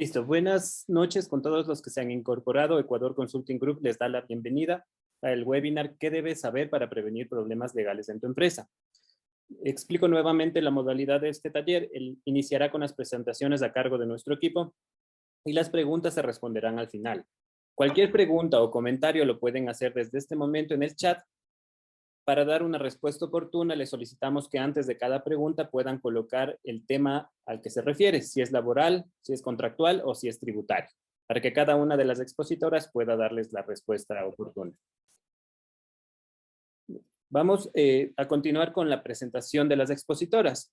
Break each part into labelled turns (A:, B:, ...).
A: Listo, buenas noches con todos los que se han incorporado. Ecuador Consulting Group les da la bienvenida al webinar ¿Qué debes saber para prevenir problemas legales en tu empresa? Explico nuevamente la modalidad de este taller. Iniciará con las presentaciones a cargo de nuestro equipo y las preguntas se responderán al final. Cualquier pregunta o comentario lo pueden hacer desde este momento en el chat. Para dar una respuesta oportuna, les solicitamos que antes de cada pregunta puedan colocar el tema al que se refiere, si es laboral, si es contractual o si es tributario, para que cada una de las expositoras pueda darles la respuesta oportuna. Vamos a continuar con la presentación de las expositoras.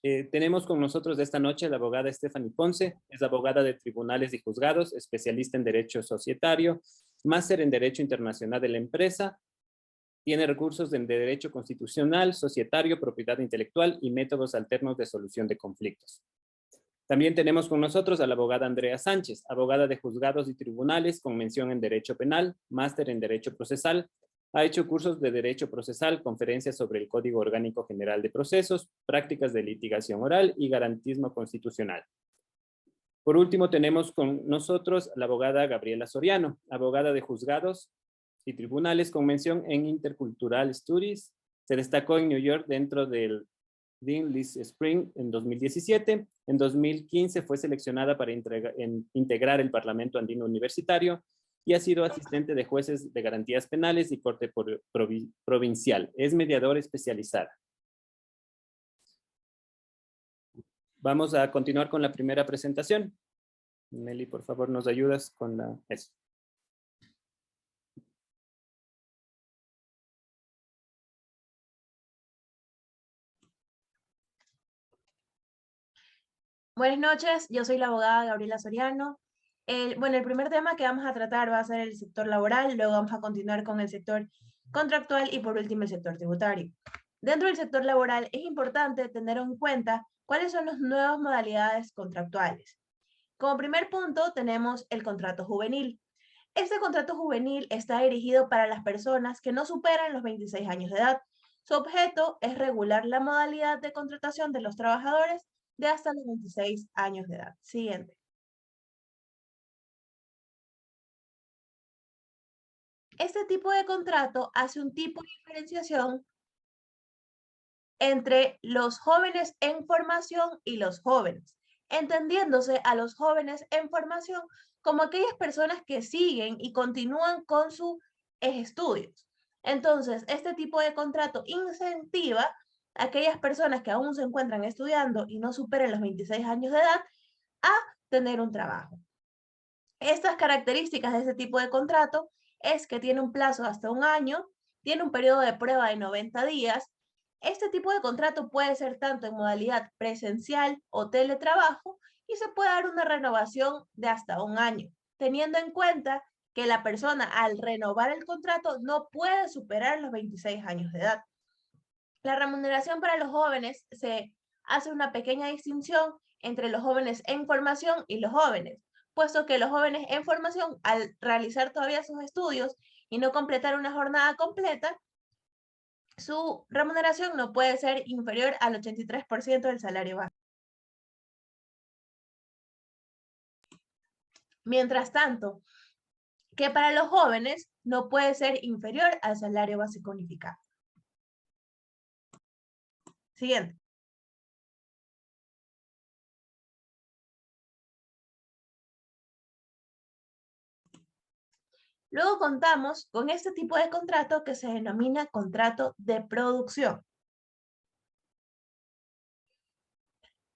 A: Tenemos con nosotros esta noche la abogada Stephanie Ponce, es abogada de tribunales y juzgados, especialista en Derecho Societario, máster en Derecho Internacional de la Empresa. Tiene recursos en Derecho Constitucional, Societario, Propiedad Intelectual y métodos alternos de solución de conflictos. También tenemos con nosotros a la abogada Andrea Sánchez, abogada de juzgados y tribunales con mención en Derecho Penal, máster en Derecho Procesal. Ha hecho cursos de Derecho Procesal, conferencias sobre el Código Orgánico General de Procesos, prácticas de litigación oral y garantismo constitucional. Por último, tenemos con nosotros a la abogada Gabriela Soriano, abogada de juzgados y tribunales con mención en Intercultural Studies. Se destacó en New York dentro del Dean Liz Spring en 2017. En 2015 fue seleccionada para integrar el Parlamento Andino Universitario y ha sido asistente de jueces de garantías penales y corte provincial. Es mediadora especializada. Vamos a continuar con la primera presentación. Nelly, por favor, nos ayudas con eso.
B: Buenas noches, yo soy la abogada Gabriela Soriano. El primer tema que vamos a tratar va a ser el sector laboral, luego vamos a continuar con el sector contractual y por último el sector tributario. Dentro del sector laboral es importante tener en cuenta cuáles son las nuevas modalidades contractuales. Como primer punto tenemos el contrato juvenil. Este contrato juvenil está dirigido para las personas que no superan los 26 años de edad. Su objeto es regular la modalidad de contratación de los trabajadores de hasta los 26 años de edad. Siguiente. Este tipo de contrato hace un tipo de diferenciación entre los jóvenes en formación y los jóvenes, entendiéndose a los jóvenes en formación como aquellas personas que siguen y continúan con sus estudios. Entonces, este tipo de contrato incentiva a aquellas personas que aún se encuentran estudiando y no superen los 26 años de edad a tener un trabajo. Estas características de este tipo de contrato es que tiene un plazo hasta un año, tiene un periodo de prueba de 90 días. Este tipo de contrato puede ser tanto en modalidad presencial o teletrabajo y se puede dar una renovación de hasta un año, teniendo en cuenta que la persona al renovar el contrato no puede superar los 26 años de edad. La remuneración para los jóvenes se hace una pequeña distinción entre los jóvenes en formación y los jóvenes, puesto que los jóvenes en formación, al realizar todavía sus estudios y no completar una jornada completa, su remuneración no puede ser inferior al 83% del salario base. Mientras tanto, que para los jóvenes no puede ser inferior al salario básico unificado. Siguiente. Luego contamos con este tipo de contrato que se denomina contrato de producción.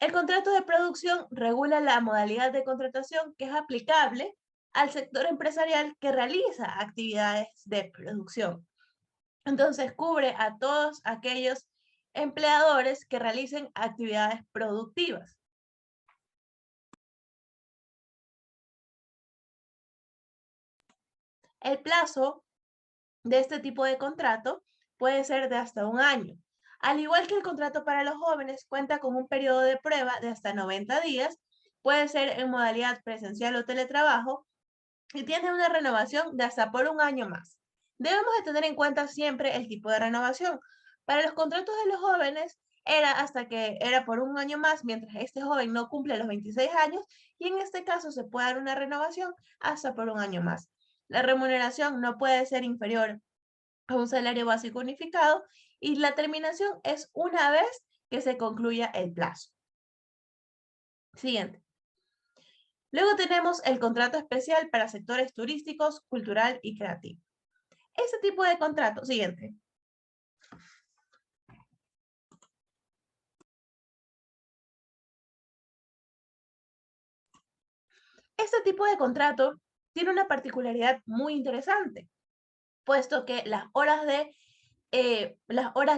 B: El contrato de producción regula la modalidad de contratación que es aplicable al sector empresarial que realiza actividades de producción. Entonces cubre a todos aquellos empleadores que realicen actividades productivas. El plazo de este tipo de contrato puede ser de hasta un año. Al igual que el contrato para los jóvenes, cuenta con un periodo de prueba de hasta 90 días, puede ser en modalidad presencial o teletrabajo, y tiene una renovación de hasta por un año más. Debemos de tener en cuenta siempre el tipo de renovación. Para los contratos de los jóvenes, era por un año más, mientras este joven no cumple los 26 años, y en este caso se puede dar una renovación hasta por un año más. La remuneración no puede ser inferior a un salario básico unificado y la terminación es una vez que se concluya el plazo. Siguiente. Luego tenemos el contrato especial para sectores turísticos, cultural y creativo. Este tipo de contrato, siguiente. Este tipo de contrato tiene una particularidad muy interesante, puesto que las horas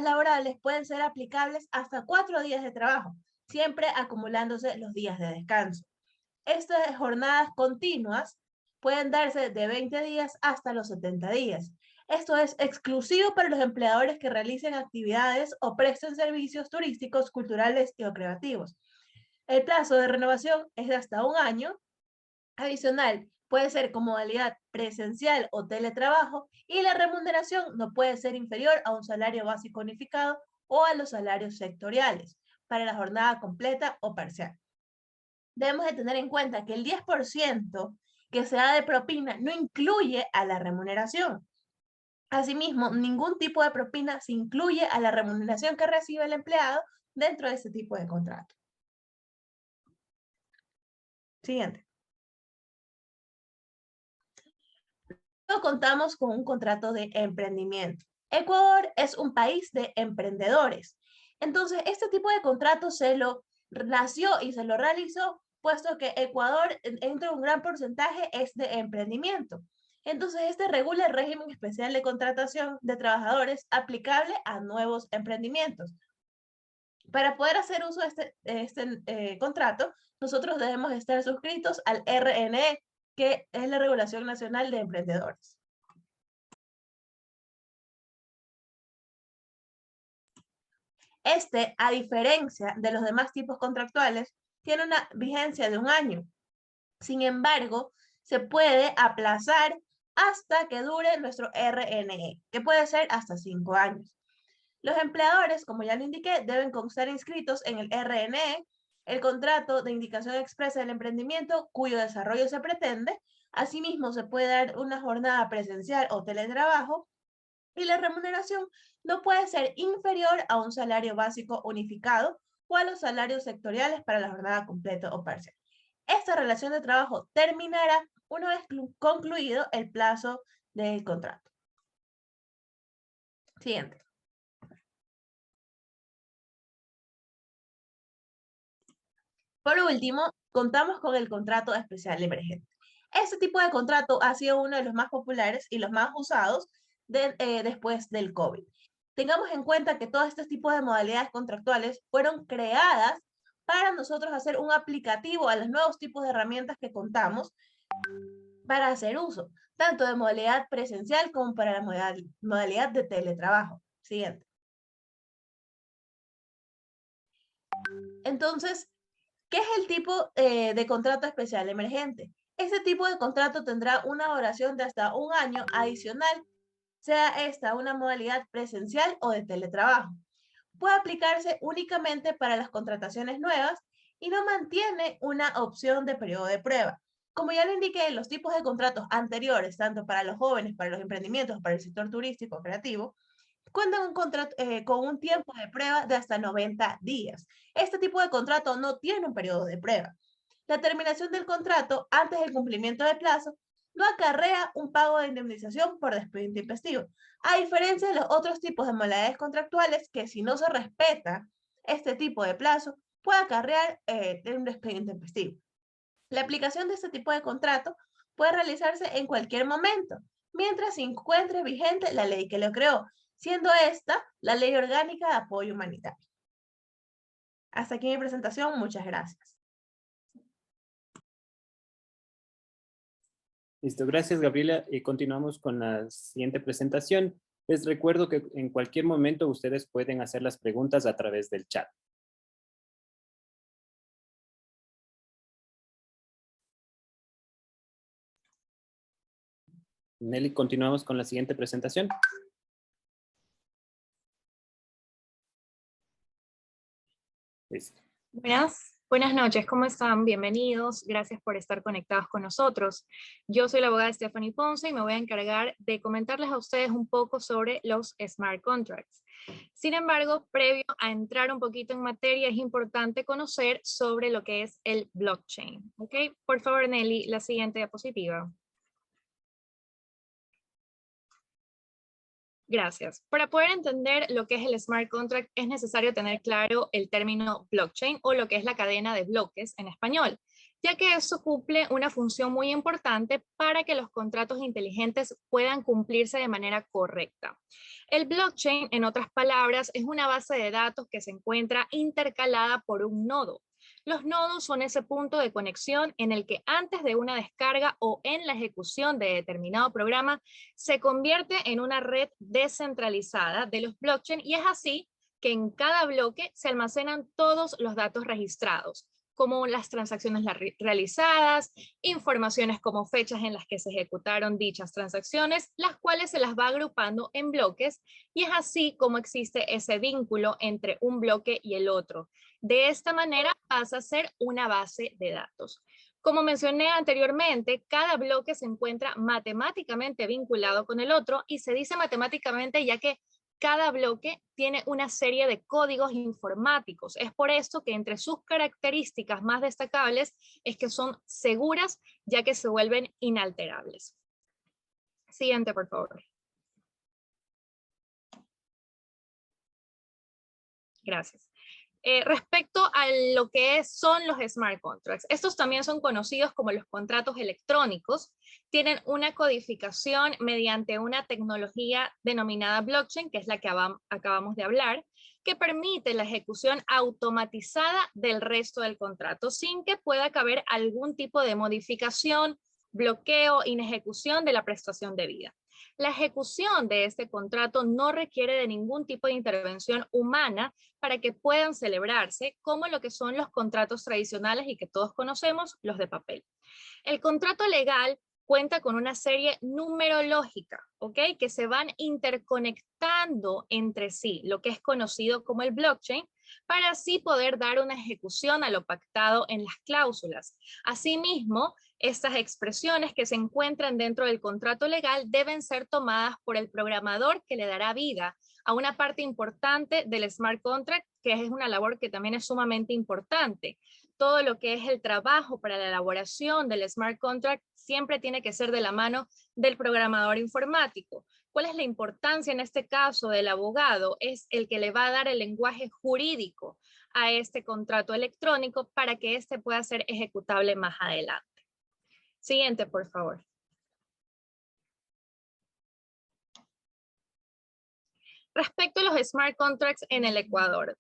B: laborales pueden ser aplicables hasta 4 días de trabajo, siempre acumulándose los días de descanso. Estas jornadas continuas pueden darse de 20 días hasta los 70 días. Esto es exclusivo para los empleadores que realicen actividades o presten servicios turísticos, culturales y o creativos. El plazo de renovación es de hasta un año. Adicional, puede ser con modalidad presencial o teletrabajo y la remuneración no puede ser inferior a un salario básico unificado o a los salarios sectoriales para la jornada completa o parcial. Debemos de tener en cuenta que el 10% que se da de propina no incluye a la remuneración. Asimismo, ningún tipo de propina se incluye a la remuneración que recibe el empleado dentro de este tipo de contrato. Siguiente. Luego contamos con un contrato de emprendimiento. Ecuador es un país de emprendedores. Entonces, este tipo de contrato se lo nació y se lo realizó puesto que Ecuador, entre un gran porcentaje, es de emprendimiento. Entonces, este regula el régimen especial de contratación de trabajadores aplicable a nuevos emprendimientos. Para poder hacer uso de este contrato, nosotros debemos estar suscritos al RNE, que es la Regulación Nacional de Emprendedores. Este, a diferencia de los demás tipos contractuales, tiene una vigencia de un año. Sin embargo, se puede aplazar hasta que dure nuestro RNE, que puede ser hasta 5 años. Los empleadores, como ya lo indiqué, deben constar inscritos en el RNE, el contrato de indicación expresa del emprendimiento cuyo desarrollo se pretende. Asimismo, se puede dar una jornada presencial o teletrabajo y la remuneración no puede ser inferior a un salario básico unificado o a los salarios sectoriales para la jornada completa o parcial. Esta relación de trabajo terminará una vez concluido el plazo del contrato. Siguiente. Por último, contamos con el contrato especial emergente. Este tipo de contrato ha sido uno de los más populares y los más usados después del COVID. Tengamos en cuenta que todos estos tipos de modalidades contractuales fueron creadas para nosotros hacer un aplicativo a los nuevos tipos de herramientas que contamos para hacer uso, tanto de modalidad presencial como para la modalidad de teletrabajo. Siguiente. Entonces, ¿qué es el tipo de contrato especial emergente? Este tipo de contrato tendrá una duración de hasta un año adicional, sea esta una modalidad presencial o de teletrabajo. Puede aplicarse únicamente para las contrataciones nuevas y no mantiene una opción de periodo de prueba. Como ya lo indiqué, los tipos de contratos anteriores, tanto para los jóvenes, para los emprendimientos, para el sector turístico creativo, cuentan con un tiempo de prueba de hasta 90 días. Este tipo de contrato no tiene un periodo de prueba. La terminación del contrato antes del cumplimiento del plazo no acarrea un pago de indemnización por despido intempestivo, a diferencia de los otros tipos de modalidades contractuales que si no se respeta este tipo de plazo puede acarrear un despido intempestivo. La aplicación de este tipo de contrato puede realizarse en cualquier momento, mientras se encuentre vigente la ley que lo creó, siendo esta la Ley Orgánica de Apoyo Humanitario. Hasta aquí mi presentación, muchas gracias.
A: Listo, gracias Gabriela. Continuamos con la siguiente presentación. Les recuerdo que en cualquier momento ustedes pueden hacer las preguntas a través del chat. Nelly, continuamos con la siguiente presentación. Listo.
C: Buenas noches, ¿cómo están? Bienvenidos, gracias por estar conectados con nosotros. Yo soy la abogada Stephanie Ponce y me voy a encargar de comentarles a ustedes un poco sobre los smart contracts. Sin embargo, previo a entrar un poquito en materia, es importante conocer sobre lo que es el blockchain. ¿Ok? Por favor, Nelly, la siguiente diapositiva. Gracias. Para poder entender lo que es el smart contract es necesario tener claro el término blockchain o lo que es la cadena de bloques en español, ya que eso cumple una función muy importante para que los contratos inteligentes puedan cumplirse de manera correcta. El blockchain, en otras palabras, es una base de datos que se encuentra intercalada por un nodo. Los nodos son ese punto de conexión en el que antes de una descarga o en la ejecución de determinado programa se convierte en una red descentralizada de los blockchain y es así que en cada bloque se almacenan todos los datos registrados, como las transacciones realizadas, informaciones como fechas en las que se ejecutaron dichas transacciones, las cuales se las va agrupando en bloques y es así como existe ese vínculo entre un bloque y el otro. De esta manera pasa a ser una base de datos. Como mencioné anteriormente, cada bloque se encuentra matemáticamente vinculado con el otro y se dice matemáticamente ya que cada bloque tiene una serie de códigos informáticos. Es por esto que entre sus características más destacables es que son seguras ya que se vuelven inalterables. Siguiente, por favor. Gracias. Respecto a lo que son los smart contracts, estos también son conocidos como los contratos electrónicos, tienen una codificación mediante una tecnología denominada blockchain, que es la que acabamos de hablar, que permite la ejecución automatizada del resto del contrato sin que pueda caber algún tipo de modificación, bloqueo, inejecución de la prestación debida. La ejecución de este contrato no requiere de ningún tipo de intervención humana para que puedan celebrarse, como lo que son los contratos tradicionales y que todos conocemos, los de papel. El contrato legal cuenta con una serie numerológica, ¿ok? Que se van interconectando entre sí, lo que es conocido como el blockchain, para así poder dar una ejecución a lo pactado en las cláusulas. Asimismo, estas expresiones que se encuentran dentro del contrato legal deben ser tomadas por el programador que le dará vida a una parte importante del smart contract, que es una labor que también es sumamente importante. Todo lo que es el trabajo para la elaboración del smart contract siempre tiene que ser de la mano del programador informático. ¿Cuál es la importancia en este caso del abogado? Es el que le va a dar el lenguaje jurídico a este contrato electrónico para que éste pueda ser ejecutable más adelante. Siguiente, por favor. Respecto a los smart contracts en el Ecuador.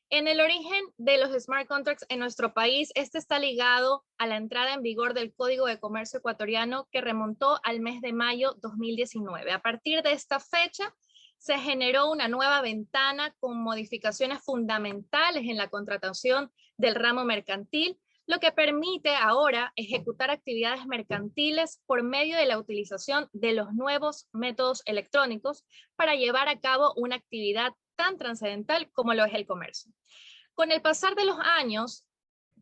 C: En el origen de los smart contracts en nuestro país, este está ligado a la entrada en vigor del Código de Comercio ecuatoriano que remontó al mes de mayo 2019. A partir de esta fecha, se generó una nueva ventana con modificaciones fundamentales en la contratación del ramo mercantil, lo que permite ahora ejecutar actividades mercantiles por medio de la utilización de los nuevos métodos electrónicos para llevar a cabo una actividad tan trascendental como lo es el comercio. Con el pasar de los años,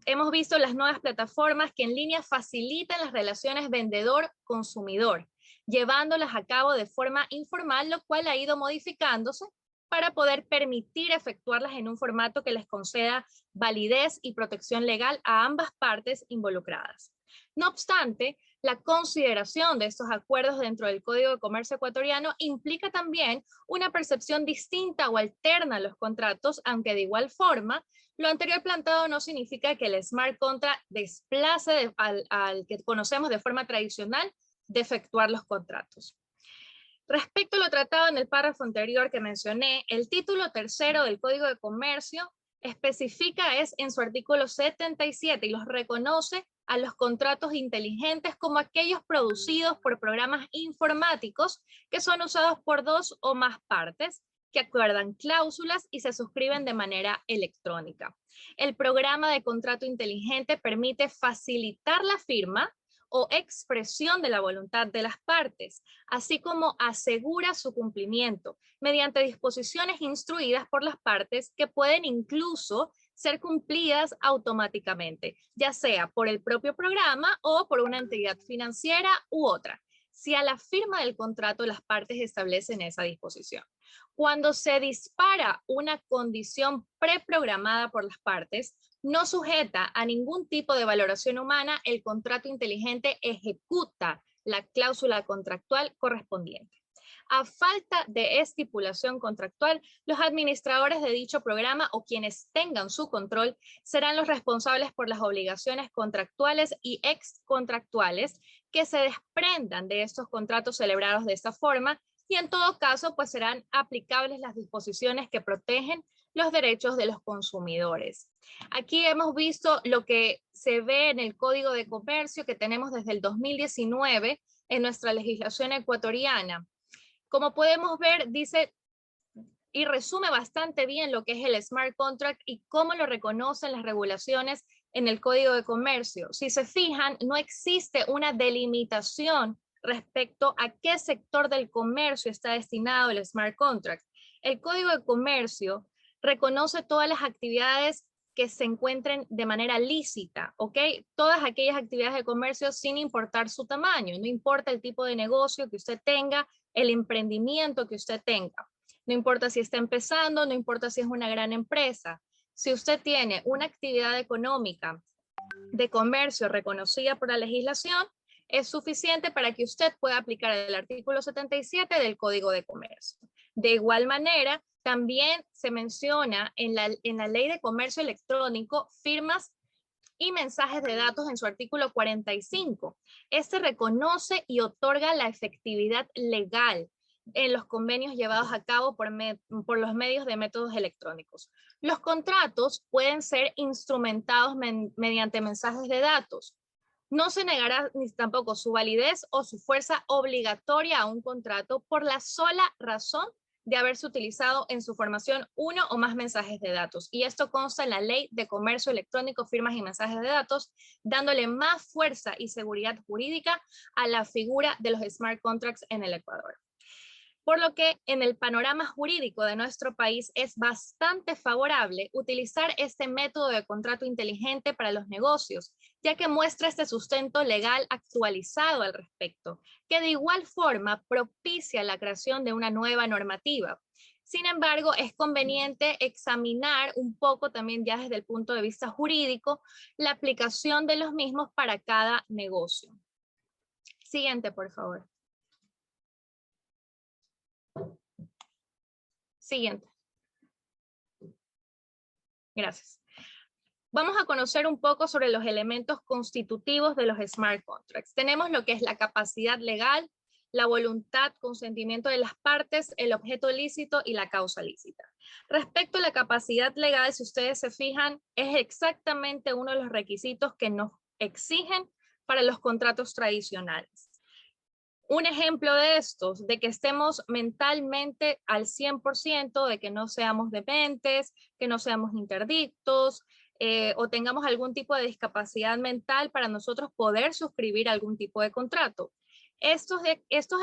C: hemos visto las nuevas plataformas que en línea facilitan las relaciones vendedor-consumidor, llevándolas a cabo de forma informal, lo cual ha ido modificándose para poder permitir efectuarlas en un formato que les conceda validez y protección legal a ambas partes involucradas. No obstante, la consideración de estos acuerdos dentro del Código de Comercio ecuatoriano implica también una percepción distinta o alterna a los contratos, aunque de igual forma, lo anterior planteado no significa que el smart contract desplace al que conocemos de forma tradicional de efectuar los contratos. Respecto a lo tratado en el párrafo anterior que mencioné, el título tercero del Código de Comercio especifica en su artículo 77 y los reconoce a los contratos inteligentes como aquellos producidos por programas informáticos que son usados por dos o más partes, que acuerdan cláusulas y se suscriben de manera electrónica. El programa de contrato inteligente permite facilitar la firma o expresión de la voluntad de las partes, así como asegura su cumplimiento mediante disposiciones instruidas por las partes que pueden incluso ser cumplidas automáticamente, ya sea por el propio programa o por una entidad financiera u otra, si a la firma del contrato las partes establecen esa disposición. Cuando se dispara una condición preprogramada por las partes, no sujeta a ningún tipo de valoración humana, el contrato inteligente ejecuta la cláusula contractual correspondiente. A falta de estipulación contractual, los administradores de dicho programa o quienes tengan su control serán los responsables por las obligaciones contractuales y excontractuales que se desprendan de estos contratos celebrados de esta forma, y en todo caso, pues serán aplicables las disposiciones que protegen los derechos de los consumidores. Aquí hemos visto lo que se ve en el Código de Comercio que tenemos desde el 2019 en nuestra legislación ecuatoriana. Como podemos ver, dice y resume bastante bien lo que es el Smart Contract y cómo lo reconocen las regulaciones en el Código de Comercio. Si se fijan, no existe una delimitación respecto a qué sector del comercio está destinado el Smart Contract. El Código de Comercio reconoce todas las actividades que se encuentren de manera lícita, ¿ok? Todas aquellas actividades de comercio sin importar su tamaño, no importa el tipo de negocio que usted tenga, el emprendimiento que usted tenga. No importa si está empezando, no importa si es una gran empresa. Si usted tiene una actividad económica de comercio reconocida por la legislación, es suficiente para que usted pueda aplicar el artículo 77 del Código de Comercio. De igual manera, también se menciona en la Ley de Comercio Electrónico firmas y mensajes de datos en su artículo 45. Este reconoce y otorga la efectividad legal en los convenios llevados a cabo por los medios de métodos electrónicos. Los contratos pueden ser instrumentados mediante mensajes de datos. No se negará ni tampoco su validez o su fuerza obligatoria a un contrato por la sola razón de haberse utilizado en su formación uno o más mensajes de datos. Y esto consta en la Ley de Comercio Electrónico, Firmas y Mensajes de Datos, dándole más fuerza y seguridad jurídica a la figura de los smart contracts en el Ecuador. Por lo que en el panorama jurídico de nuestro país es bastante favorable utilizar este método de contrato inteligente para los negocios, ya que muestra este sustento legal actualizado al respecto, que de igual forma propicia la creación de una nueva normativa. Sin embargo, es conveniente examinar un poco también ya desde el punto de vista jurídico la aplicación de los mismos para cada negocio. Siguiente, por favor. Siguiente. Gracias. Vamos a conocer un poco sobre los elementos constitutivos de los smart contracts. Tenemos lo que es la capacidad legal, la voluntad, consentimiento de las partes, el objeto lícito y la causa lícita. Respecto a la capacidad legal, si ustedes se fijan, es exactamente uno de los requisitos que nos exigen para los contratos tradicionales. Un ejemplo de estos, de que estemos mentalmente al 100%, de que no seamos dementes, que no seamos interdictos, o tengamos algún tipo de discapacidad mental para nosotros poder suscribir algún tipo de contrato. Estos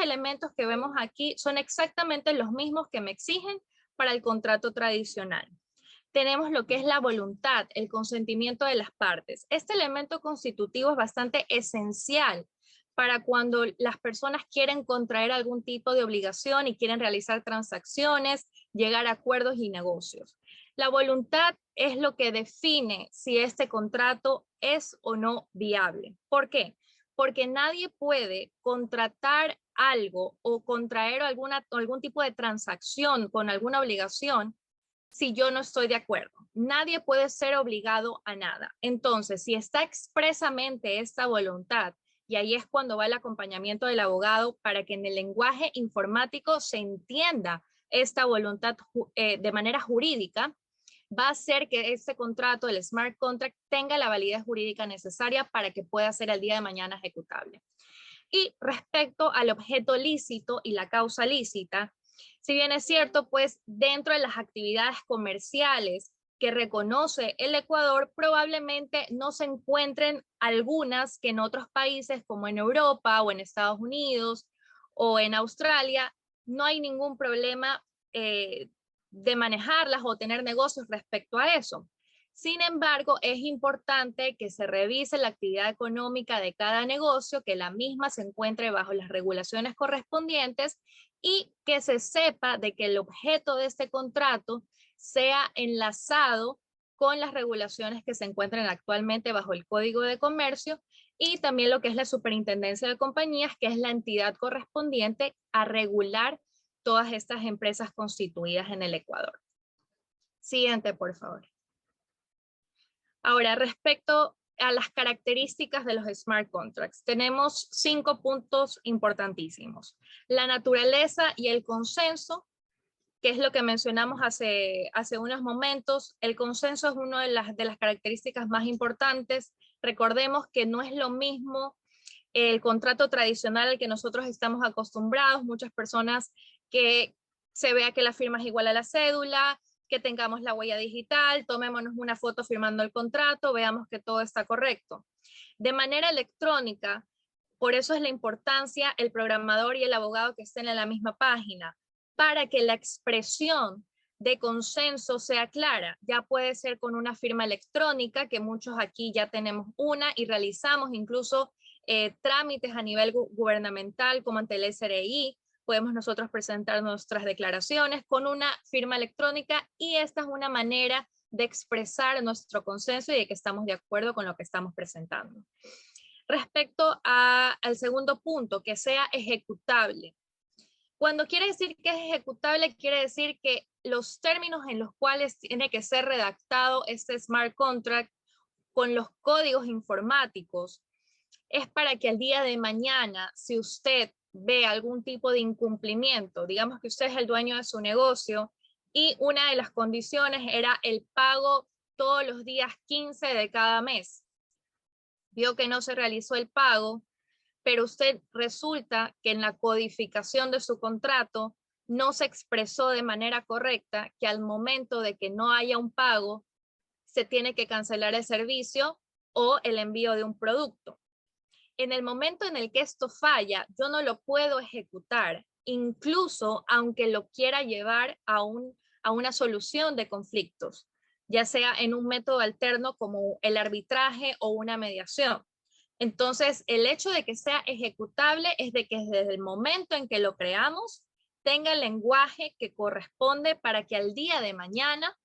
C: elementos que vemos aquí son exactamente los mismos que me exigen para el contrato tradicional. Tenemos lo que es la voluntad, el consentimiento de las partes. Este elemento constitutivo es bastante esencial para cuando las personas quieren contraer algún tipo de obligación y quieren realizar transacciones, llegar a acuerdos y negocios. La voluntad es lo que define si este contrato es o no viable. ¿Por qué? Porque nadie puede contratar algo o contraer algún tipo de transacción con alguna obligación si yo no estoy de acuerdo. Nadie puede ser obligado a nada. Entonces, si está expresamente esta voluntad, y ahí es cuando va el acompañamiento del abogado para que en el lenguaje informático se entienda esta voluntad de manera jurídica, va a hacer que este contrato, el smart contract, tenga la validez jurídica necesaria para que pueda ser al día de mañana ejecutable. Y respecto al objeto lícito y la causa lícita, si bien es cierto, pues dentro de las actividades comerciales que reconoce el Ecuador, probablemente no se encuentren algunas que en otros países como en Europa o en Estados Unidos o en Australia no hay ningún problema de manejarlas o tener negocios respecto a eso. Sin embargo, es importante que se revise la actividad económica de cada negocio, que la misma se encuentre bajo las regulaciones correspondientes y que se sepa de que el objeto de este contrato sea enlazado con las regulaciones que se encuentran actualmente bajo el Código de Comercio y también lo que es la Superintendencia de Compañías, que es la entidad correspondiente a regular todas estas empresas constituidas en el Ecuador. Siguiente, por favor. Ahora, respecto a las características de los smart contracts, tenemos 5 puntos importantísimos. La naturaleza y el consenso, que es lo que mencionamos hace unos momentos. El consenso es una de las características más importantes. Recordemos que no es lo mismo el contrato tradicional al que nosotros estamos acostumbrados. Muchas personas que se vea que la firma es igual a la cédula, que tengamos la huella digital, tomémonos una foto firmando el contrato, veamos que todo está correcto. De manera electrónica, por eso es la importancia el programador y el abogado que estén en la misma página, para que la expresión de consenso sea clara. Ya puede ser con una firma electrónica, que muchos aquí ya tenemos una y realizamos incluso trámites a nivel gubernamental como ante el SRI. Podemos nosotros presentar nuestras declaraciones con una firma electrónica y esta es una manera de expresar nuestro consenso y de que estamos de acuerdo con lo que estamos presentando. Respecto al segundo punto, que sea ejecutable. Cuando quiere decir que es ejecutable, quiere decir que los términos en los cuales tiene que ser redactado este smart contract con los códigos informáticos es para que al día de mañana, si usted ve algún tipo de incumplimiento, digamos que usted es el dueño de su negocio y una de las condiciones era el pago todos los días 15 de cada mes. Vio que no se realizó el pago, pero usted resulta que en la codificación de su contrato no se expresó de manera correcta que al momento de que no haya un pago, se tiene que cancelar el servicio o el envío de un producto. En el momento en el que esto falla, yo no lo puedo ejecutar, incluso aunque lo quiera llevar a una solución de conflictos, ya sea en un método alterno como el arbitraje o una mediación. Entonces, el hecho de que sea ejecutable es de que desde el momento en que lo creamos, tenga el lenguaje que corresponde para que al día de mañana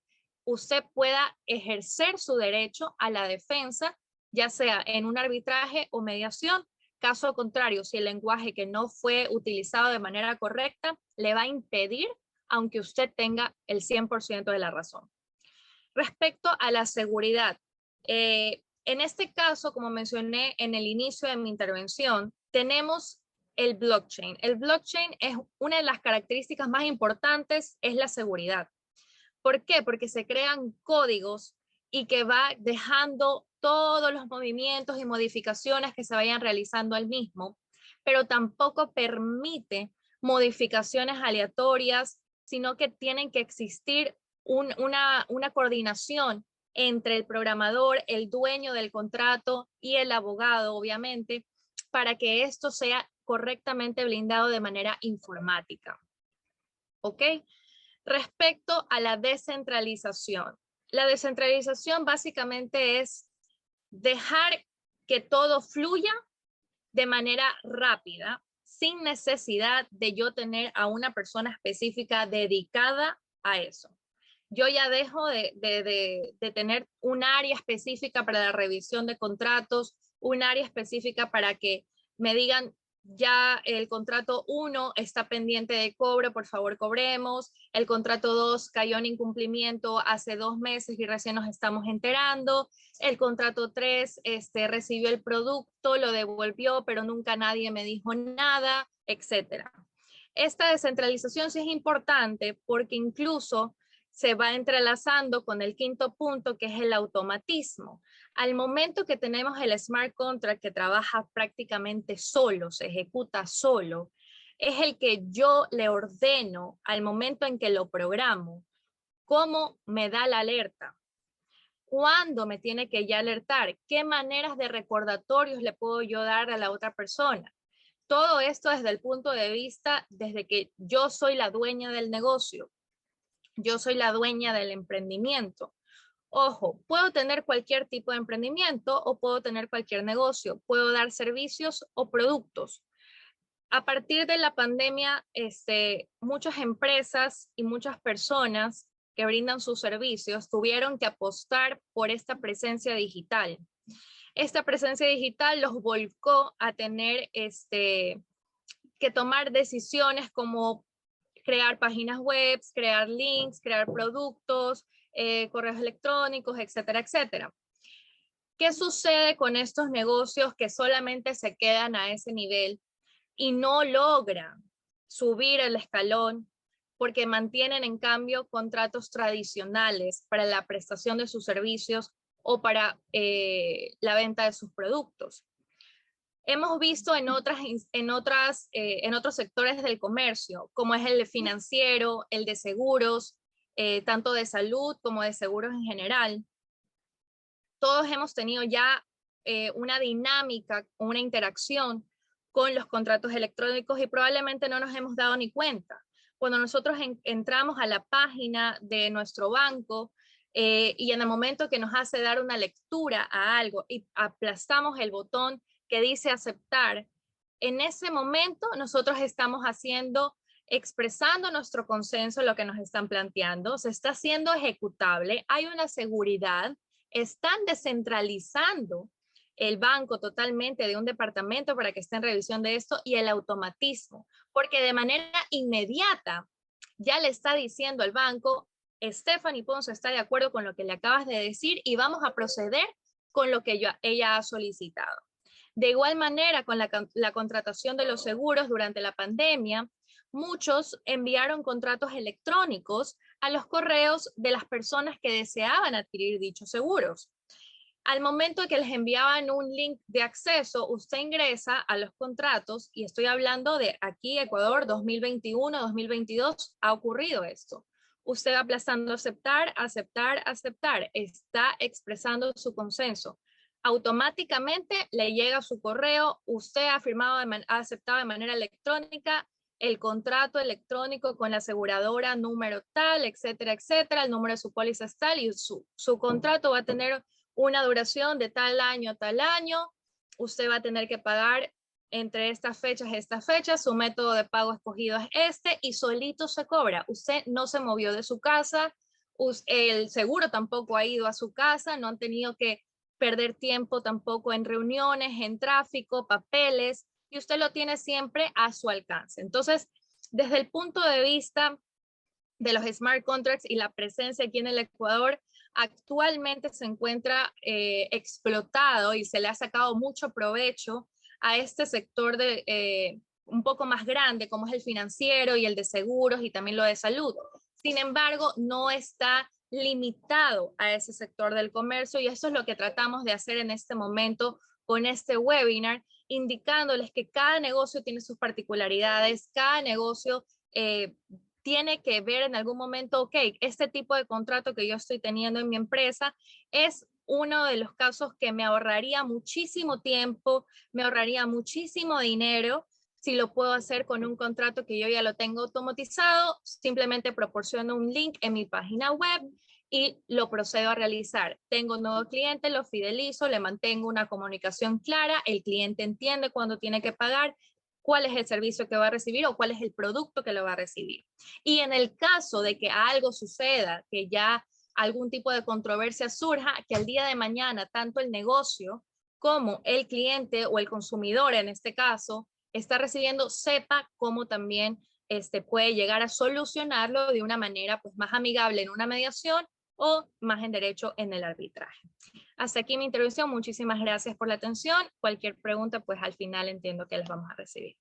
C: usted pueda ejercer su derecho a la defensa, ya sea en un arbitraje o mediación. Caso contrario, si el lenguaje que no fue utilizado de manera correcta le va a impedir, aunque usted tenga el 100% de la razón. Respecto a la seguridad, en este caso, como mencioné en el inicio de mi intervención, tenemos el blockchain. El blockchain es una de las características más importantes, es la seguridad. ¿Por qué? Porque se crean códigos y que va dejando todos los movimientos y modificaciones que se vayan realizando al mismo, pero tampoco permite modificaciones aleatorias, sino que tienen que existir una coordinación entre el programador, el dueño del contrato y el abogado, obviamente, para que esto sea correctamente blindado de manera informática. ¿Ok? Respecto a la descentralización. La descentralización básicamente es dejar que todo fluya de manera rápida, sin necesidad de yo tener a una persona específica dedicada a eso. Yo ya dejo de tener un área específica para la revisión de contratos, un área específica para que me digan, ya el contrato 1 está pendiente de cobro, por favor cobremos. El contrato 2 cayó en incumplimiento hace 2 meses y recién nos estamos enterando. El contrato 3 recibió el producto, lo devolvió, pero nunca nadie me dijo nada, etcétera. Esta descentralización sí es importante porque incluso se va entrelazando con el quinto punto, que es el automatismo. Al momento que tenemos el smart contract que trabaja prácticamente solo, se ejecuta solo, es el que yo le ordeno al momento en que lo programo, cómo me da la alerta, cuándo me tiene que ya alertar, qué maneras de recordatorios le puedo yo dar a la otra persona. Todo esto desde el punto de vista, desde que yo soy la dueña del negocio. Yo soy la dueña del emprendimiento. Ojo, puedo tener cualquier tipo de emprendimiento o puedo tener cualquier negocio, puedo dar servicios o productos. A partir de la pandemia, muchas empresas y muchas personas que brindan sus servicios tuvieron que apostar por esta presencia digital. Esta presencia digital los volcó a tener que tomar decisiones como crear páginas web, crear links, crear productos, correos electrónicos, etcétera, etcétera. ¿Qué sucede con estos negocios que solamente se quedan a ese nivel y no logran subir el escalón porque mantienen en cambio contratos tradicionales para la prestación de sus servicios o para la venta de sus productos? Hemos visto en otros sectores del comercio, como es el financiero, el de seguros, tanto de salud como de seguros en general. Todos hemos tenido ya una dinámica, una interacción con los contratos electrónicos y probablemente no nos hemos dado ni cuenta. Cuando nosotros entramos a la página de nuestro banco y en el momento que nos hace dar una lectura a algo y aplastamos el botón que dice aceptar, en ese momento nosotros estamos expresando nuestro consenso en lo que nos están planteando, se está haciendo ejecutable, hay una seguridad, están descentralizando el banco totalmente de un departamento para que esté en revisión de esto y el automatismo, porque de manera inmediata ya le está diciendo al banco, Stephanie Ponce está de acuerdo con lo que le acabas de decir y vamos a proceder con lo que ella ha solicitado. De igual manera, con la contratación de los seguros durante la pandemia, muchos enviaron contratos electrónicos a los correos de las personas que deseaban adquirir dichos seguros. Al momento de que les enviaban un link de acceso, usted ingresa a los contratos, y estoy hablando de aquí, Ecuador, 2021, 2022, ha ocurrido esto. Usted va aplazando aceptar, aceptar, aceptar, está expresando su consenso. Automáticamente le llega su correo, usted ha aceptado de manera electrónica el contrato electrónico con la aseguradora número tal, etcétera, etcétera, el número de su póliza es tal y su contrato va a tener una duración de tal año a tal año, usted va a tener que pagar entre estas fechas, su método de pago escogido es este y solito se cobra. Usted no se movió de su casa, el seguro tampoco ha ido a su casa, no han tenido que perder tiempo tampoco en reuniones, en tráfico, papeles, y usted lo tiene siempre a su alcance. Entonces, desde el punto de vista de los smart contracts y la presencia aquí en el Ecuador, actualmente se encuentra explotado y se le ha sacado mucho provecho a este sector un poco más grande, como es el financiero y el de seguros y también lo de salud. Sin embargo, no está limitado a ese sector del comercio y eso es lo que tratamos de hacer en este momento con este webinar, indicándoles que cada negocio tiene sus particularidades, cada negocio tiene que ver en algún momento, ok, este tipo de contrato que yo estoy teniendo en mi empresa es uno de los casos que me ahorraría muchísimo tiempo, me ahorraría muchísimo dinero si lo puedo hacer con un contrato que yo ya lo tengo automatizado, simplemente proporciono un link en mi página web y lo procedo a realizar. Tengo un nuevo cliente, lo fidelizo, le mantengo una comunicación clara, el cliente entiende cuándo tiene que pagar, cuál es el servicio que va a recibir o cuál es el producto que lo va a recibir. Y en el caso de que algo suceda, que ya algún tipo de controversia surja, que al día de mañana tanto el negocio como el cliente o el consumidor en este caso está recibiendo, sepa cómo también puede llegar a solucionarlo de una manera pues, más amigable en una mediación o más en derecho en el arbitraje. Hasta aquí mi intervención. Muchísimas gracias por la atención. Cualquier pregunta, pues al final entiendo que las vamos a recibir.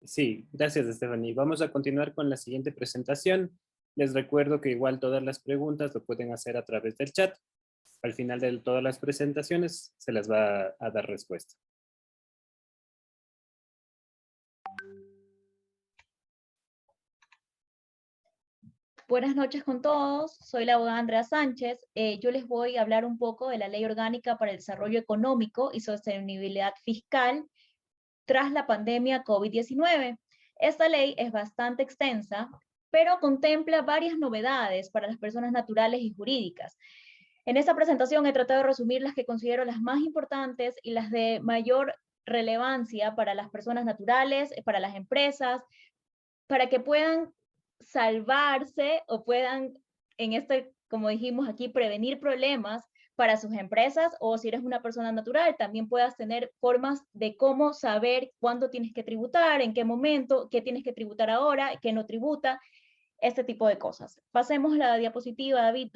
A: Sí, gracias, Stephanie. Vamos a continuar con la siguiente presentación. Les recuerdo que igual todas las preguntas lo pueden hacer a través del chat. Al final de todas las presentaciones se les va a dar respuesta.
D: Buenas noches con todos, soy la abogada Andrea Sánchez. Yo les voy a hablar un poco de la Ley Orgánica para el Desarrollo Económico y Sostenibilidad Fiscal tras la pandemia COVID-19. Esta ley es bastante extensa pero contempla varias novedades para las personas naturales y jurídicas. En esta presentación he tratado de resumir las que considero las más importantes y las de mayor relevancia para las personas naturales, para las empresas, para que puedan salvarse o puedan, como dijimos aquí, prevenir problemas para sus empresas, o si eres una persona natural, también puedas tener formas de cómo saber cuándo tienes que tributar, en qué momento, qué tienes que tributar ahora, qué no tributa, este tipo de cosas. Pasemos la diapositiva, David.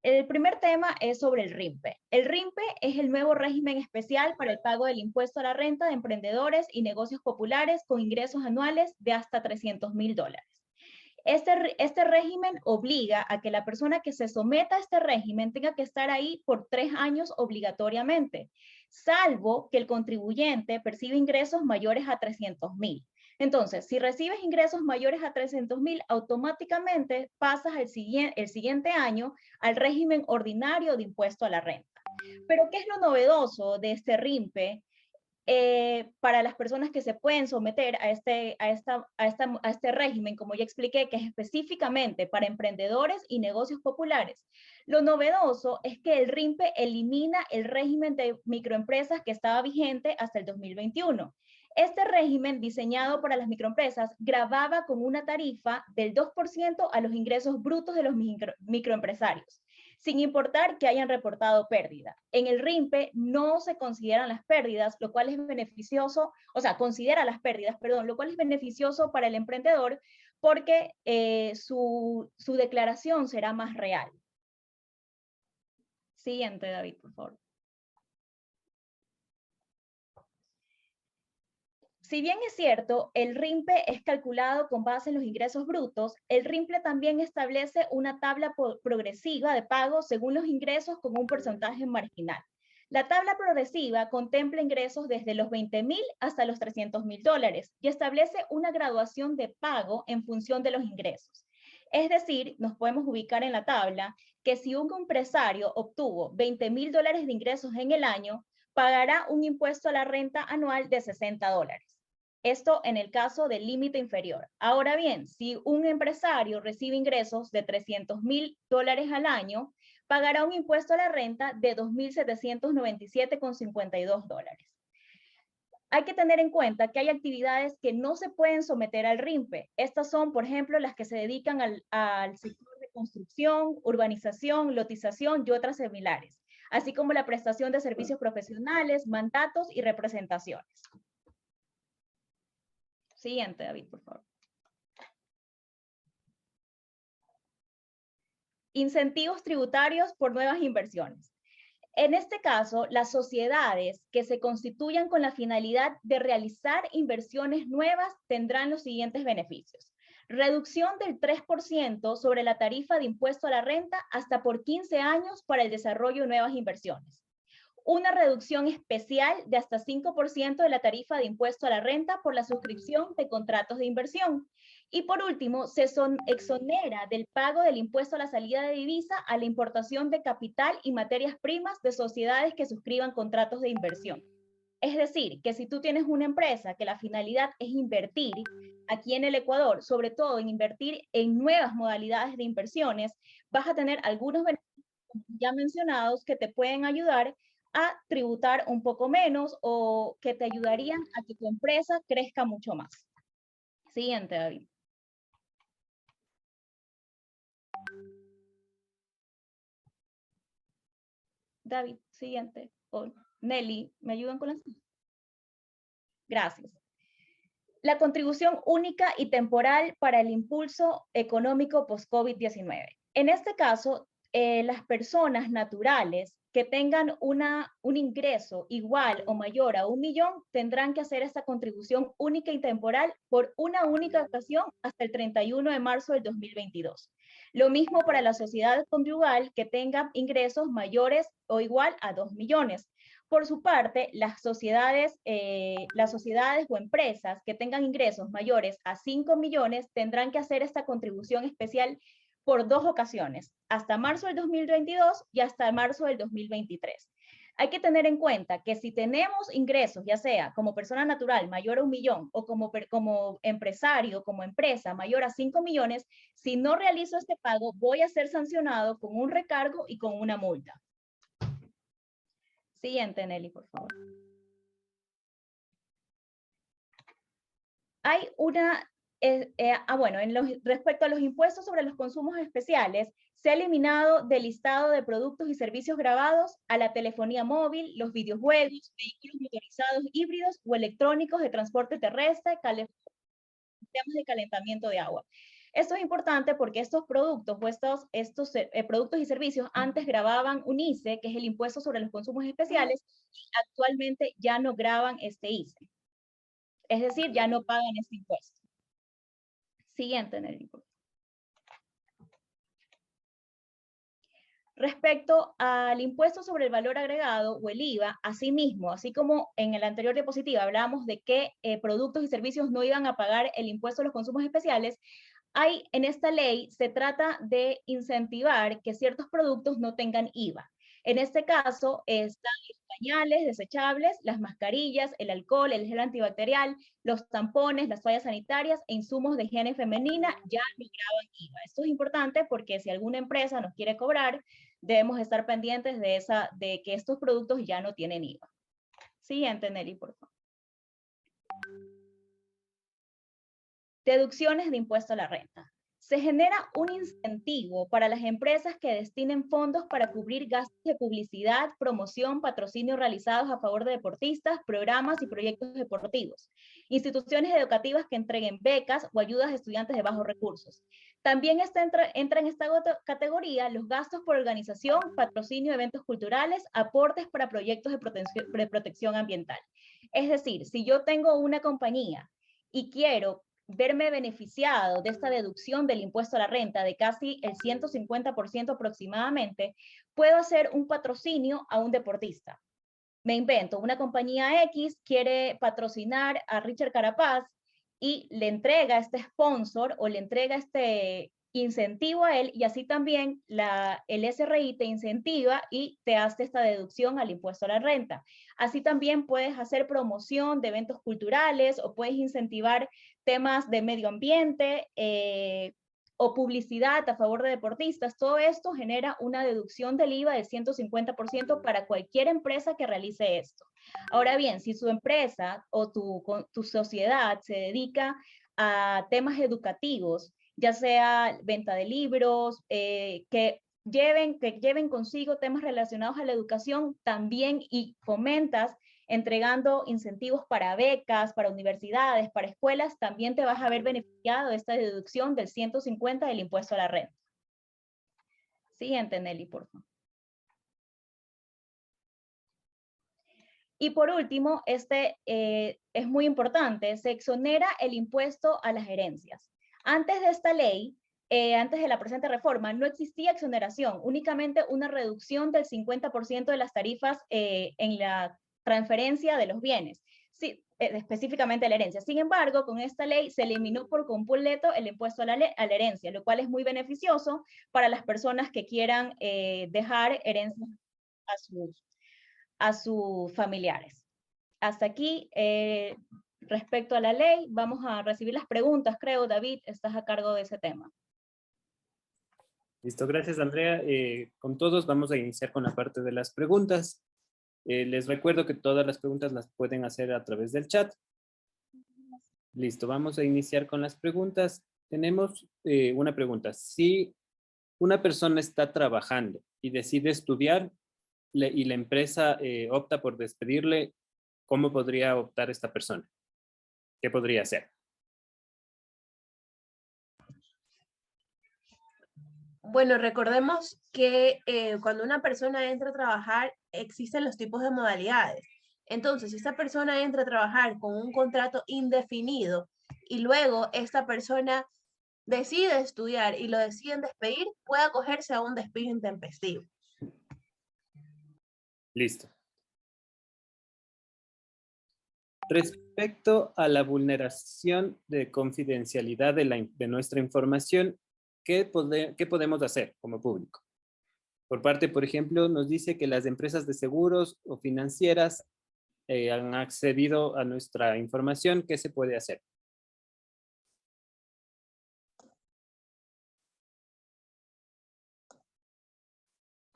D: El primer tema es sobre el RIMPE. El RIMPE es el nuevo régimen especial para el pago del impuesto a la renta de emprendedores y negocios populares con ingresos anuales de hasta $300,000. Este régimen obliga a que la persona que se someta a este régimen tenga que estar ahí por 3 años obligatoriamente, salvo que el contribuyente perciba ingresos mayores a 300,000. Entonces, si recibes ingresos mayores a 300,000, automáticamente pasas el siguiente año al régimen ordinario de impuesto a la renta. Pero, ¿qué es lo novedoso de este RIMPE? Para las personas que se pueden someter a este régimen, como ya expliqué, que es específicamente para emprendedores y negocios populares. Lo novedoso es que el RIMPE elimina el régimen de microempresas que estaba vigente hasta el 2021. Este régimen, diseñado para las microempresas, gravaba con una tarifa del 2% a los ingresos brutos de los microempresarios, sin importar que hayan reportado pérdida. En el RIMPE no se consideran las pérdidas, lo cual es beneficioso, considera las pérdidas, perdón, lo cual es beneficioso para el emprendedor porque su declaración será más real. Siguiente, David, por favor. Si bien es cierto, el RIMPE es calculado con base en los ingresos brutos, el RIMPE también establece una tabla progresiva de pago según los ingresos con un porcentaje marginal. La tabla progresiva contempla ingresos desde los $20,000 hasta los $300,000 y establece una graduación de pago en función de los ingresos. Es decir, nos podemos ubicar en la tabla que si un empresario obtuvo $20,000 de ingresos en el año, pagará un impuesto a la renta anual de $60. Esto en el caso del límite inferior. Ahora bien, si un empresario recibe ingresos de $300,000 al año, pagará un impuesto a la renta de $2,797,52. Hay que tener en cuenta que hay actividades que no se pueden someter al RIMPE. Estas son, por ejemplo, las que se dedican al sector de construcción, urbanización, lotización y otras similares, así como la prestación de servicios profesionales, mandatos y representaciones. Siguiente, David, por favor. Incentivos tributarios por nuevas inversiones. En este caso, las sociedades que se constituyan con la finalidad de realizar inversiones nuevas tendrán los siguientes beneficios. Reducción del 3% sobre la tarifa de impuesto a la renta hasta por 15 años para el desarrollo de nuevas inversiones. Una reducción especial de hasta 5% de la tarifa de impuesto a la renta por la suscripción de contratos de inversión. Y por último, se exonera del pago del impuesto a la salida de divisa a la importación de capital y materias primas de sociedades que suscriban contratos de inversión. Es decir, que si tú tienes una empresa que la finalidad es invertir aquí en el Ecuador, sobre todo en invertir en nuevas modalidades de inversiones, vas a tener algunos beneficios ya mencionados que te pueden ayudar a tributar un poco menos o que te ayudarían a que tu empresa crezca mucho más. Siguiente, David. David, siguiente. Oh, Nelly, ¿me ayudan con las? Gracias. La contribución única y temporal para el impulso económico post-COVID-19. En este caso, las personas naturales que tengan un ingreso igual o mayor a 1 millón tendrán que hacer esta contribución única y temporal por una única ocasión hasta el 31 de marzo del 2022. Lo mismo para la sociedad conyugal que tenga ingresos mayores o igual a 2 millones. Por su parte, las sociedades o empresas que tengan ingresos mayores a 5 millones tendrán que hacer esta contribución especial por 2 ocasiones, hasta marzo del 2022 y hasta marzo del 2023. Hay que tener en cuenta que si tenemos ingresos, ya sea como persona natural mayor a 1 millón o como empresario, como empresa mayor a 5 millones, si no realizo este pago, voy a ser sancionado con un recargo y con una multa. Siguiente, Nelly, por favor. Hay una, bueno, respecto a los impuestos sobre los consumos especiales, se ha eliminado del listado de productos y servicios grabados a la telefonía móvil, los videojuegos, vehículos motorizados híbridos o electrónicos de transporte terrestre, sistemas de calentamiento de agua. Esto es importante porque estos productos o estos productos y servicios antes grababan un ICE, que es el impuesto sobre los consumos especiales, y actualmente ya no graban este ICE. Es decir, ya no pagan este impuesto. Siguiente, Nelly. Respecto al impuesto sobre el valor agregado o el IVA, asimismo, así como en la anterior diapositiva hablábamos de qué productos y servicios no iban a pagar el impuesto a los consumos especiales, en esta ley se trata de incentivar que ciertos productos no tengan IVA. En este caso están los pañales desechables, las mascarillas, el alcohol, el gel antibacterial, los tampones, las toallas sanitarias e insumos de higiene femenina ya no graban IVA. Esto es importante porque si alguna empresa nos quiere cobrar, debemos estar pendientes de que estos productos ya no tienen IVA. Siguiente, Nelly, por favor. Deducciones de impuesto a la renta. Se genera un incentivo para las empresas que destinen fondos para cubrir gastos de publicidad, promoción, patrocinio realizados a favor de deportistas, programas y proyectos deportivos. Instituciones educativas que entreguen becas o ayudas a estudiantes de bajos recursos. También entra en esta categoría los gastos por organización, patrocinio de eventos culturales, aportes para proyectos de protección ambiental. Es decir, si yo tengo una compañía y quiero verme beneficiado de esta deducción del impuesto a la renta de casi el 150% aproximadamente, puedo hacer un patrocinio a un deportista. Me invento, una compañía X quiere patrocinar a Richard Carapaz y le entrega este sponsor o le entrega este incentivo a él y así también el SRI te incentiva y te hace esta deducción al impuesto a la renta. Así también puedes hacer promoción de eventos culturales o puedes incentivar temas de medio ambiente o publicidad a favor de deportistas. Todo esto genera una deducción del IVA del 150% para cualquier empresa que realice esto. Ahora bien, si su empresa o tu sociedad se dedica a temas educativos, ya sea venta de libros, que lleven consigo temas relacionados a la educación también y fomentas entregando incentivos para becas, para universidades, para escuelas, también te vas a ver beneficiado de esta deducción del 150 del impuesto a la renta. Siguiente, Nelly, por favor. Y por último, es muy importante, se exonera el impuesto a las herencias. Antes de esta ley, antes de la presente reforma, no existía exoneración, únicamente una reducción del 50% de las tarifas en la transferencia de los bienes, sí, específicamente la herencia. Sin embargo, con esta ley se eliminó por completo el impuesto a la herencia, lo cual es muy beneficioso para las personas que quieran dejar herencias a sus familiares. Hasta aquí, respecto a la ley, vamos a recibir las preguntas. Creo, David, estás a cargo de ese tema.
A: Listo, gracias, Andrea. Con todos vamos a iniciar con la parte de las preguntas. Les recuerdo que todas las preguntas las pueden hacer a través del chat. Listo, vamos a iniciar con las preguntas. Tenemos una pregunta. Si una persona está trabajando y decide estudiar y la empresa opta por despedirle, ¿cómo podría optar esta persona? ¿Qué podría hacer?
B: Bueno, recordemos que cuando una persona entra a trabajar, existen los tipos de modalidades. Entonces, si esta persona entra a trabajar con un contrato indefinido y luego esta persona decide estudiar y lo deciden despedir, puede acogerse a un despido intempestivo.
A: Listo. Respecto a la vulneración de confidencialidad de nuestra información, ¿qué podemos hacer como público? Por parte, por ejemplo, nos dice que las empresas de seguros o financieras han accedido a nuestra información. ¿Qué se puede hacer?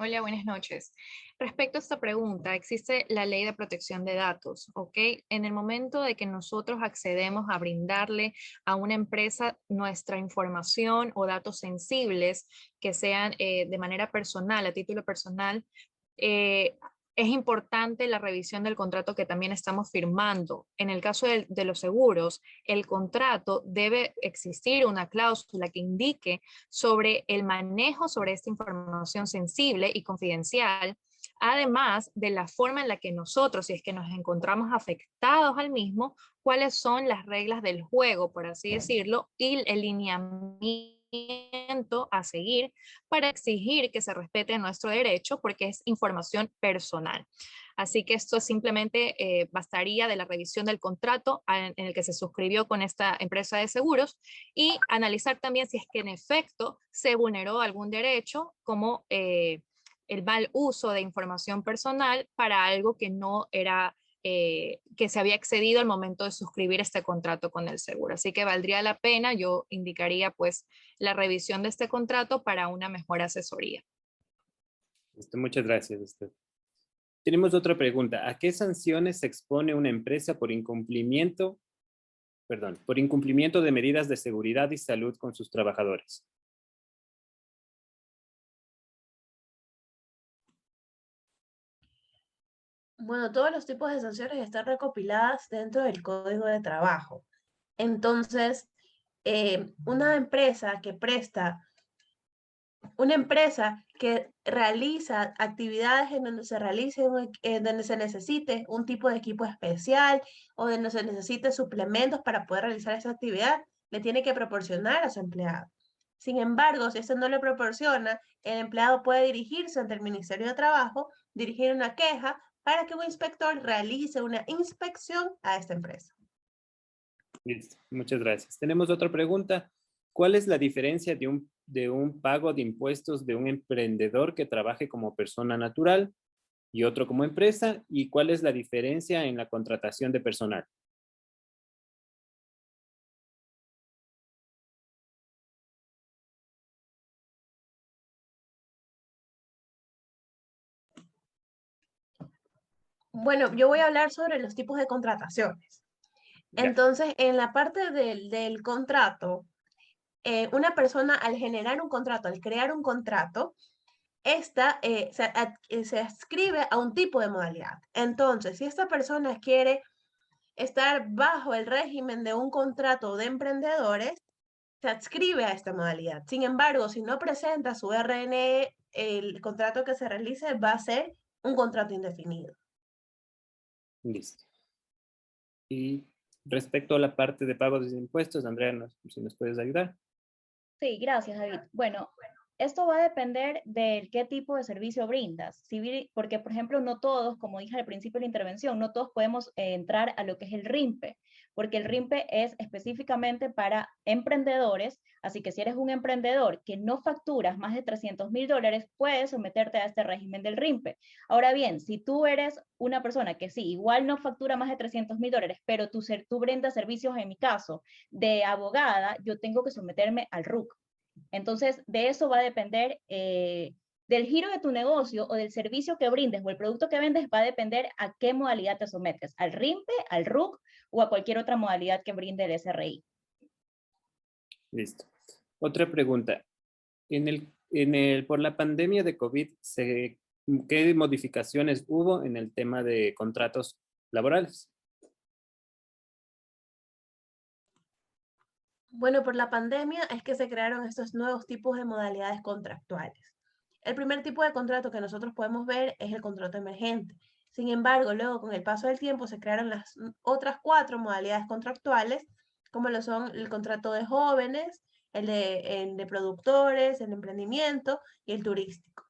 C: Hola, buenas noches. Respecto a esta pregunta, existe la Ley de Protección de Datos, ¿ok? En el momento de que nosotros accedemos a brindarle a una empresa nuestra información o datos sensibles que sean de manera personal, a título personal, es importante la revisión del contrato que también estamos firmando. En el caso de los seguros, el contrato debe existir una cláusula que indique sobre el manejo sobre esta información sensible y confidencial, además de la forma en la que nosotros, si es que nos encontramos afectados al mismo, cuáles son las reglas del juego, por así decirlo, y el lineamiento a seguir para exigir que se respete nuestro derecho porque es información personal. Así que esto simplemente bastaría de la revisión del contrato en el que se suscribió con esta empresa de seguros y analizar también si es que en efecto se vulneró algún derecho como el mal uso de información personal para algo que no era que se había excedido al momento de suscribir este contrato con el seguro. Así que valdría la pena, yo indicaría pues la revisión de este contrato para una mejor asesoría.
A: Muchas gracias. Tenemos otra pregunta. ¿A qué sanciones se expone una empresa por incumplimiento de medidas de seguridad y salud con sus trabajadores?
B: Bueno, todos los tipos de sanciones están recopiladas dentro del Código de Trabajo. Entonces, una empresa que realiza actividades en donde en donde se necesite un tipo de equipo especial o donde se necesite suplementos para poder realizar esa actividad, le tiene que proporcionar a su empleado. Sin embargo, si eso no le proporciona, el empleado puede dirigirse ante el Ministerio de Trabajo, dirigir una queja para que un inspector realice una inspección a esta empresa.
A: Listo, muchas gracias. Tenemos otra pregunta. ¿Cuál es la diferencia de un pago de impuestos de un emprendedor que trabaje como persona natural y otro como empresa? ¿Y cuál es la diferencia en la contratación de personal?
B: Bueno, yo voy a hablar sobre los tipos de contrataciones.
A: Ya.
B: Entonces, en la parte del contrato, una persona al generar un contrato, al crear un contrato, esta se adscribe a un tipo de modalidad. Entonces, si esta persona quiere estar bajo el régimen de un contrato de emprendedores, se adscribe a esta modalidad. Sin embargo, si no presenta su RNE, el contrato que se realice va a ser un contrato indefinido.
A: Listo. Y respecto a la parte de pagos de impuestos, Andrea, si nos puedes ayudar.
D: Sí, gracias, David. Bueno, esto va a depender del qué tipo de servicio brindas. Porque, por ejemplo, no todos, como dije al principio de la intervención, no todos podemos entrar a lo que es el RIMPE, porque el RIMPE es específicamente para emprendedores, así que si eres un emprendedor que no facturas más de $300,000, puedes someterte a este régimen del RIMPE. Ahora bien, si tú eres una persona que sí, igual no factura más de $300,000, pero tú brindas servicios, en mi caso, de abogada, yo tengo que someterme al RUC. Entonces, de eso va a depender del giro de tu negocio o del servicio que brindes o el producto que vendes, va a depender a qué modalidad te sometes, al RIMPE, al RUC o a cualquier otra modalidad que brinde el SRI.
A: Listo. Otra pregunta. Por la pandemia de COVID, ¿qué modificaciones hubo en el tema de contratos laborales?
B: Bueno, por la pandemia es que se crearon estos nuevos tipos de modalidades contractuales. El primer tipo de contrato que nosotros podemos ver es el contrato emergente. Sin embargo, luego con el paso del tiempo se crearon las otras 4 modalidades contractuales, como lo son el contrato de jóvenes, el de productores, el de emprendimiento y el turístico.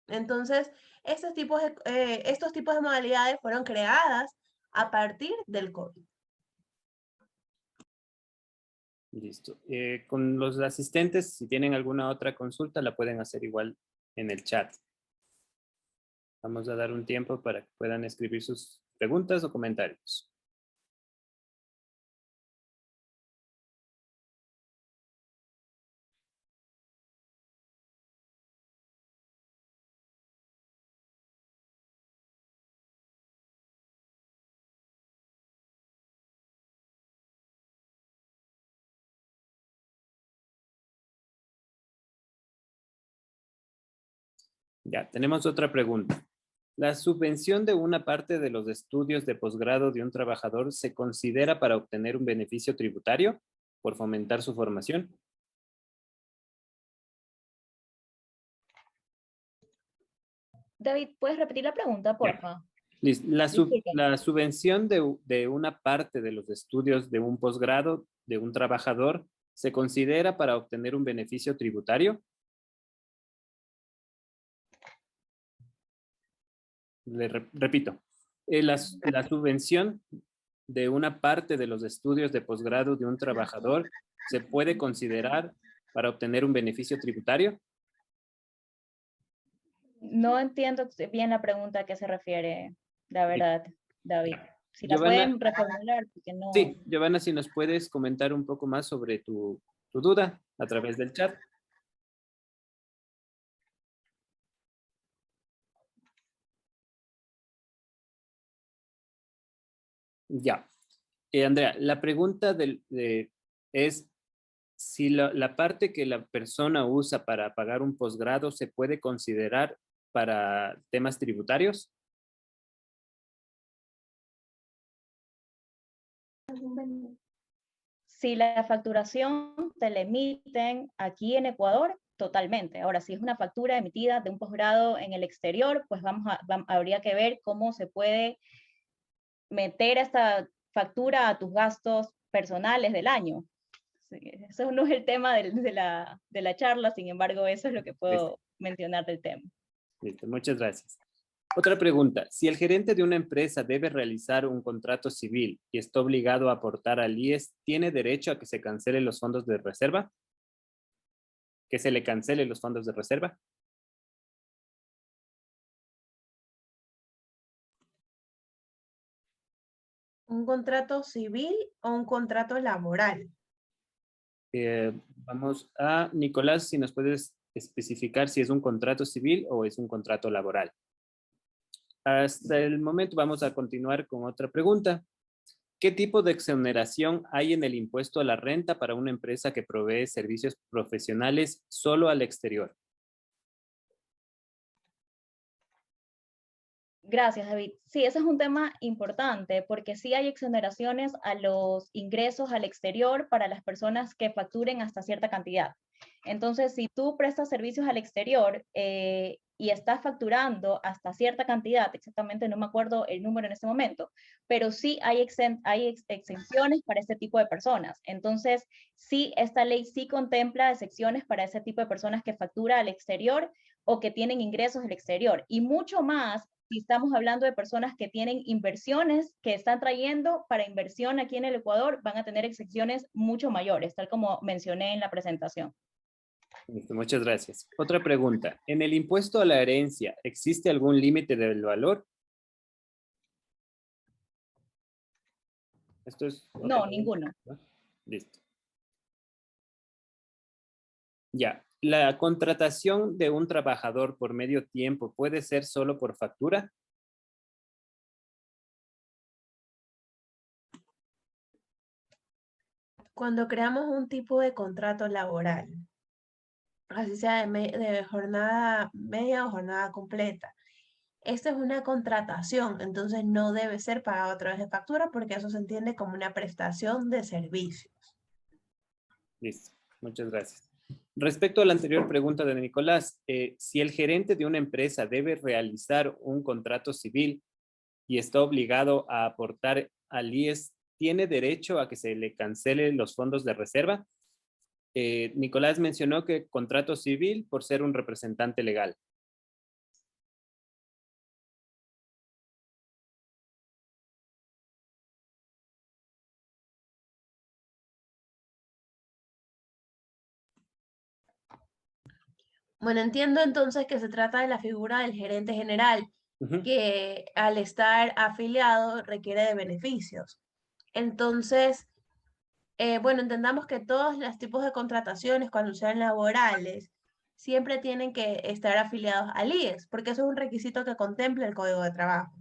B: Entonces, estos tipos de modalidades fueron creadas a partir del COVID.
A: Listo. Con los asistentes, si tienen alguna otra consulta, la pueden hacer igual en el chat. Vamos a dar un tiempo para que puedan escribir sus preguntas o comentarios. Ya, tenemos otra pregunta. ¿La subvención de una parte de los estudios de posgrado de un trabajador se considera para obtener un beneficio tributario por fomentar su formación?
D: David, ¿puedes repetir la pregunta, porfa?
A: Listo.
D: Disculpa.
A: La subvención de una parte de los estudios de un posgrado de un trabajador se considera para obtener un beneficio tributario. Repito, la subvención de una parte de los estudios de posgrado de un trabajador se puede considerar para obtener un beneficio tributario.
D: No entiendo bien la pregunta a qué se refiere, la verdad, David. Si la
A: Giovanna,
D: pueden reformular, porque no...
A: sí, Giovanna, si nos puedes comentar un poco más sobre tu duda a través del chat. Ya. Andrea, la pregunta es si la parte que la persona usa para pagar un posgrado se puede considerar para temas tributarios.
D: Si la facturación te la emiten aquí en Ecuador, totalmente. Ahora, si es una factura emitida de un posgrado en el exterior, pues habría que ver cómo se puede meter esta factura a tus gastos personales del año. Sí, eso no es el tema de la charla, sin embargo, eso es lo que puedo mencionar del tema.
A: Listo, muchas gracias. Otra pregunta. Si el gerente de una empresa debe realizar un contrato civil y está obligado a aportar al IES, ¿tiene derecho a que se cancelen los fondos de reserva? ¿Que se le cancelen los fondos de reserva?
B: ¿Un contrato civil o un contrato laboral?
A: Vamos a Nicolás, si nos puedes especificar si es un contrato civil o es un contrato laboral. Hasta el momento vamos a continuar con otra pregunta. ¿Qué tipo de exoneración hay en el impuesto a la renta para una empresa que provee servicios profesionales solo al exterior?
D: Gracias, David. Sí, ese es un tema importante porque sí hay exoneraciones a los ingresos al exterior para las personas que facturen hasta cierta cantidad. Entonces, si tú prestas servicios al exterior y estás facturando hasta cierta cantidad, exactamente no me acuerdo el número en este momento, pero sí hay exenciones para este tipo de personas. Entonces, sí, esta ley sí contempla excepciones para ese tipo de personas que factura al exterior o que tienen ingresos del exterior. Y mucho más si estamos hablando de personas que tienen inversiones que están trayendo para inversión aquí en el Ecuador, van a tener excepciones mucho mayores, tal como mencioné en la presentación.
A: Listo, muchas gracias. Otra pregunta. ¿En el impuesto a la herencia existe algún límite del valor? Esto es
D: No, ninguno.
A: Listo. Ya. ¿La contratación de un trabajador por medio tiempo puede ser solo por factura?
B: Cuando creamos un tipo de contrato laboral, así sea de jornada media o jornada completa, esta es una contratación, entonces no debe ser pagado a través de factura porque eso se entiende como una prestación de servicios.
A: Listo, muchas gracias. Respecto a la anterior pregunta de Nicolás, si el gerente de una empresa debe realizar un contrato civil y está obligado a aportar al IES, ¿tiene derecho a que se le cancelen los fondos de reserva? Nicolás mencionó que contrato civil por ser un representante legal.
B: Bueno, entiendo entonces que se trata de la figura del gerente general,
A: Ujú.
B: que al estar afiliado requiere de beneficios. Entonces, bueno, entendamos que todos los tipos de contrataciones, cuando sean laborales, siempre tienen que estar afiliados al IES, porque eso es un requisito que contempla el Código de Trabajo.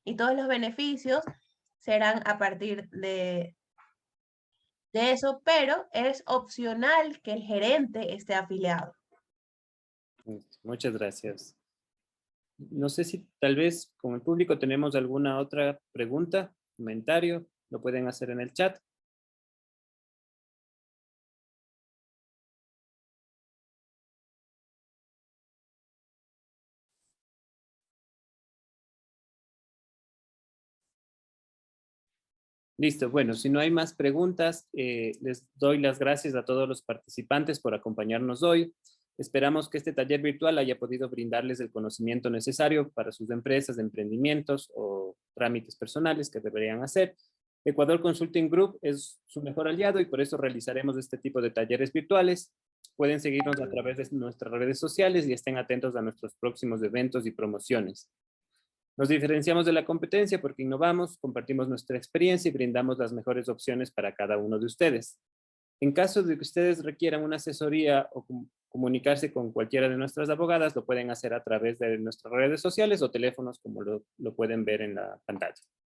B: Y todos los beneficios serán a partir de eso, pero es opcional que el gerente esté afiliado.
A: Muchas gracias. No sé si tal vez con el público tenemos alguna otra pregunta, comentario, lo pueden hacer en el chat. Listo, bueno, si no hay más preguntas, les doy las gracias a todos los participantes por acompañarnos hoy. Esperamos que este taller virtual haya podido brindarles el conocimiento necesario para sus empresas, emprendimientos o trámites personales que deberían hacer. Ecuador Consulting Group es su mejor aliado y por eso realizaremos este tipo de talleres virtuales. Pueden seguirnos a través de nuestras redes sociales y estén atentos a nuestros próximos eventos y promociones. Nos diferenciamos de la competencia porque innovamos, compartimos nuestra experiencia y brindamos las mejores opciones para cada uno de ustedes. En caso de que ustedes requieran una asesoría o comunicarse con cualquiera de nuestras abogadas, lo pueden hacer a través de nuestras redes sociales o teléfonos como lo pueden ver en la pantalla.